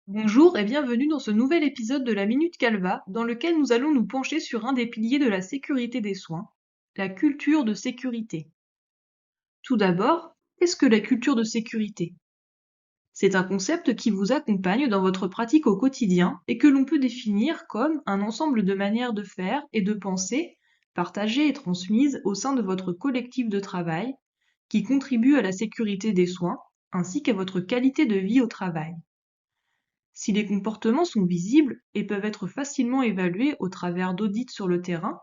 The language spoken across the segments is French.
Bonjour et bienvenue dans ce nouvel épisode de la Minute Calva, dans lequel nous allons nous pencher sur un des piliers de la sécurité des soins, la culture de sécurité. Tout d'abord, qu'est-ce que la culture de sécurité? C'est un concept qui vous accompagne dans votre pratique au quotidien et que l'on peut définir comme un ensemble de manières de faire et de penser, partagées et transmises au sein de votre collectif de travail, qui contribuent à la sécurité des soins, ainsi qu'à votre qualité de vie au travail. Si les comportements sont visibles et peuvent être facilement évalués au travers d'audits sur le terrain,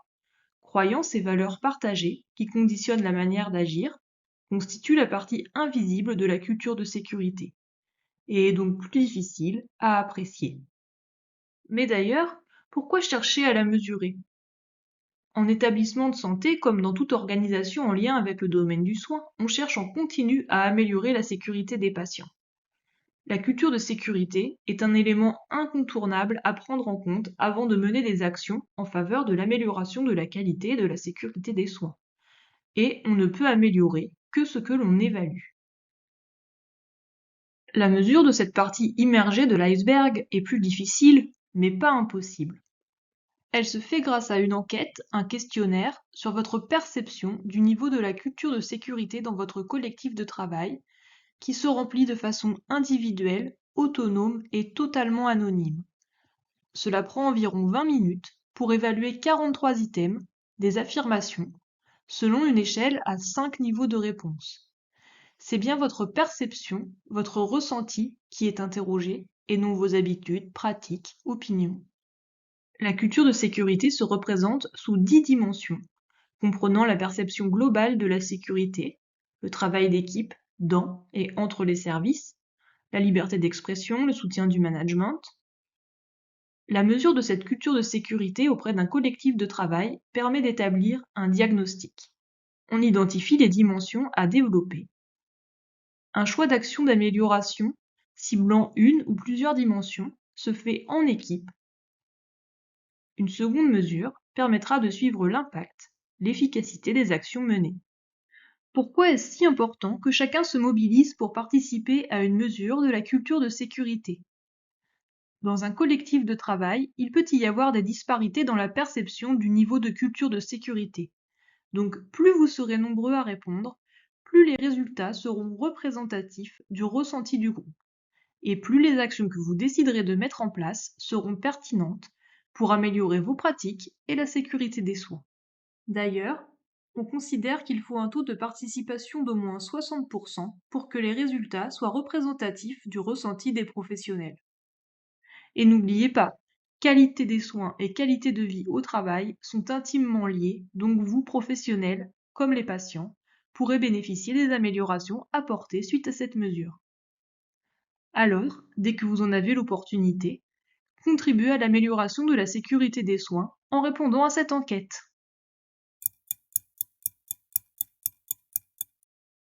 croyances et valeurs partagées qui conditionnent la manière d'agir constituent la partie invisible de la culture de sécurité et est donc plus difficile à apprécier. Mais d'ailleurs, pourquoi chercher à la mesurer? En établissement de santé, comme dans toute organisation en lien avec le domaine du soin, on cherche en continu à améliorer la sécurité des patients. La culture de sécurité est un élément incontournable à prendre en compte avant de mener des actions en faveur de l'amélioration de la qualité et de la sécurité des soins. Et on ne peut améliorer que ce que l'on évalue. La mesure de cette partie immergée de l'iceberg est plus difficile, mais pas impossible. Elle se fait grâce à une enquête, un questionnaire, sur votre perception du niveau de la culture de sécurité dans votre collectif de travail, qui se remplit de façon individuelle, autonome et totalement anonyme. Cela prend environ 20 minutes pour évaluer 43 items, des affirmations, selon une échelle à 5 niveaux de réponse. C'est bien votre perception, votre ressenti qui est interrogé, et non vos habitudes, pratiques, opinions. La culture de sécurité se représente sous 10 dimensions, comprenant la perception globale de la sécurité, le travail d'équipe dans et entre les services, la liberté d'expression, le soutien du management. La mesure de cette culture de sécurité auprès d'un collectif de travail permet d'établir un diagnostic. On identifie les dimensions à développer. Un choix d'action d'amélioration, ciblant une ou plusieurs dimensions, se fait en équipe. Une seconde mesure permettra de suivre l'impact, l'efficacité des actions menées. Pourquoi est-ce si important que chacun se mobilise pour participer à une mesure de la culture de sécurité? Dans un collectif de travail, il peut y avoir des disparités dans la perception du niveau de culture de sécurité. Donc plus vous serez nombreux à répondre, plus les résultats seront représentatifs du ressenti du groupe, et plus les actions que vous déciderez de mettre en place seront pertinentes pour améliorer vos pratiques et la sécurité des soins. D'ailleurs, on considère qu'il faut un taux de participation d'au moins 60% pour que les résultats soient représentatifs du ressenti des professionnels. Et n'oubliez pas, qualité des soins et qualité de vie au travail sont intimement liés, donc vous, professionnels, comme les patients, pourrez bénéficier des améliorations apportées suite à cette mesure. Alors, dès que vous en avez l'opportunité, contribuez à l'amélioration de la sécurité des soins en répondant à cette enquête.